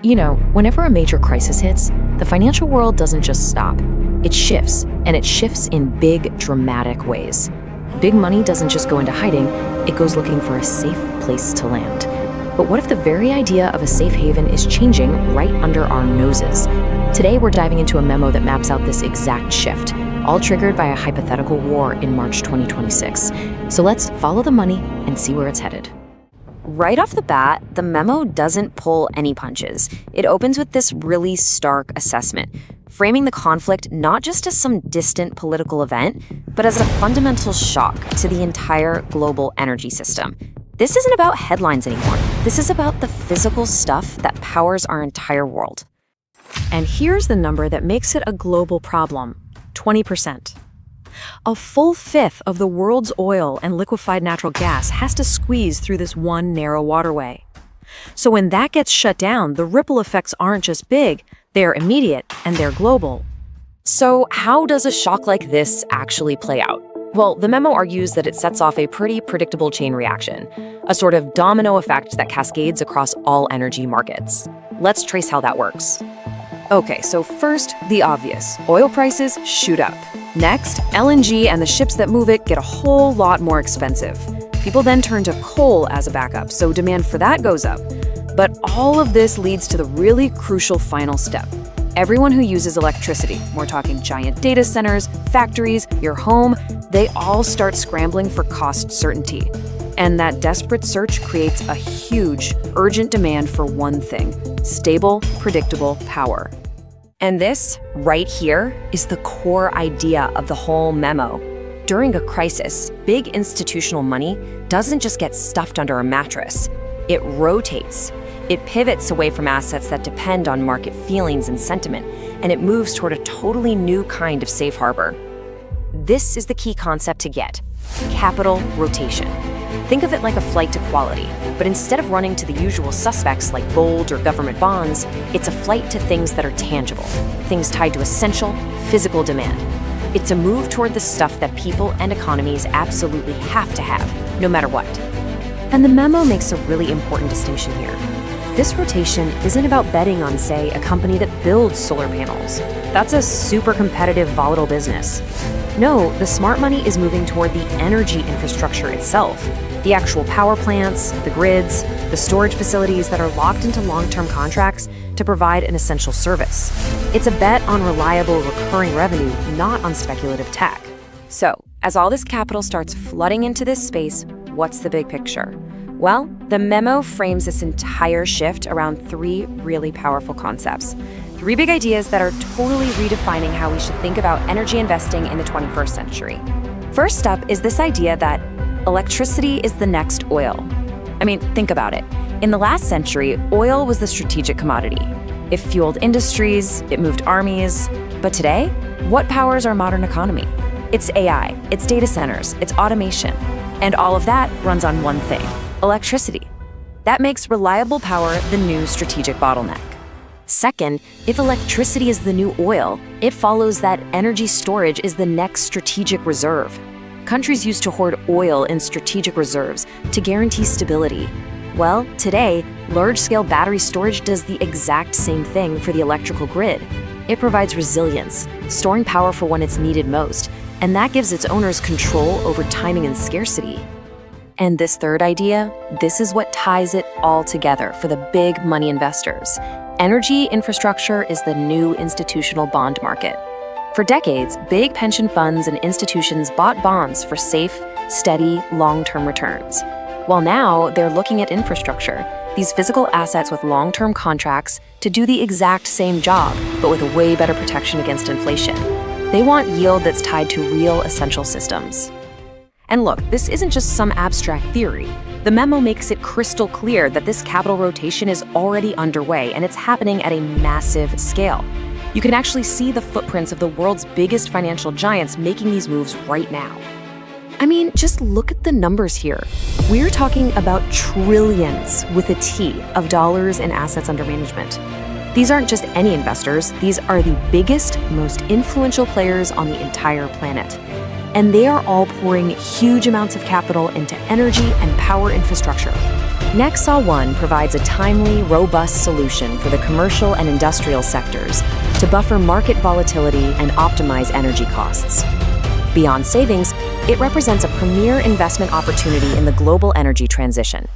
Whenever a major crisis hits, the financial world doesn't just stop. It shifts, and it shifts in big, dramatic ways. Big money doesn't just go into hiding, it goes looking for a safe place to land. But what if the very idea of a safe haven is changing right under our noses? Today, we're diving into a memo that maps out this exact shift, all triggered by a hypothetical war in March 2026. So let's follow the money and see where it's headed. Right off the bat, the memo doesn't pull any punches. It opens with this really stark assessment, framing the conflict not just as some distant political event, but as a fundamental shock to the entire global energy system. This isn't about headlines anymore. This is about the physical stuff that powers our entire world. And here's the number that makes it a global problem: 20%. A full fifth of the world's oil and liquefied natural gas has to squeeze through this one narrow waterway. So when that gets shut down, the ripple effects aren't just big, they're immediate and they're global. So how does a shock like this actually play out? Well, the memo argues that it sets off a pretty predictable chain reaction, a sort of domino effect that cascades across all energy markets. Let's trace how that works. Okay, so first, the obvious. Oil prices shoot up. Next, LNG and the ships that move it get a whole lot more expensive. People then turn to coal as a backup, so demand for that goes up. But all of this leads to the really crucial final step. Everyone who uses electricity, we're talking giant data centers, factories, your home, they all start scrambling for cost certainty. And that desperate search creates a huge, urgent demand for one thing: stable, predictable power. And this, right here, is the core idea of the whole memo. During a crisis, big institutional money doesn't just get stuffed under a mattress. It rotates. It pivots away from assets that depend on market feelings and sentiment, and it moves toward a totally new kind of safe harbor. This is the key concept to get: capital rotation. Think of it like a flight to quality, but instead of running to the usual suspects like gold or government bonds, it's a flight to things that are tangible, things tied to essential, physical demand. It's a move toward the stuff that people and economies absolutely have to have, no matter what. And the memo makes a really important distinction here. This rotation isn't about betting on, say, a company that builds solar panels. That's a super competitive, volatile business. No, the smart money is moving toward the energy infrastructure itself, the actual power plants, the grids, the storage facilities that are locked into long-term contracts to provide an essential service. It's a bet on reliable, recurring revenue, not on speculative tech. So, as all this capital starts flooding into this space, what's the big picture? Well, the memo frames this entire shift around three really powerful concepts. Three big ideas that are totally redefining how we should think about energy investing in the 21st century. First up is this idea that electricity is the next oil. I mean, think about it. In the last century, oil was the strategic commodity. It fueled industries, it moved armies. But today, what powers our modern economy? It's AI, it's data centers, it's automation. And all of that runs on one thing: electricity. That makes reliable power the new strategic bottleneck. Second, if electricity is the new oil, it follows that energy storage is the next strategic reserve. Countries used to hoard oil in strategic reserves to guarantee stability. Well, today, large-scale battery storage does the exact same thing for the electrical grid. It provides resilience, storing power for when it's needed most, and that gives its owners control over timing and scarcity. And this third idea, this is what ties it all together for the big money investors. Energy infrastructure is the new institutional bond market. For decades, big pension funds and institutions bought bonds for safe, steady, long-term returns. While now, they're looking at infrastructure, these physical assets with long-term contracts, to do the exact same job, but with a way better protection against inflation. They want yield that's tied to real essential systems. And look, this isn't just some abstract theory. The memo makes it crystal clear that this capital rotation is already underway, and it's happening at a massive scale. You can actually see the footprints of the world's biggest financial giants making these moves right now. I mean, just look at the numbers here. We're talking about trillions with a T of dollars in assets under management. These aren't just any investors, these are the biggest, most influential players on the entire planet. And they are all pouring huge amounts of capital into energy and power infrastructure. NECSA-I provides a timely, robust solution for the commercial and industrial sectors to buffer market volatility and optimize energy costs. Beyond savings, it represents a premier investment opportunity in the global energy transition.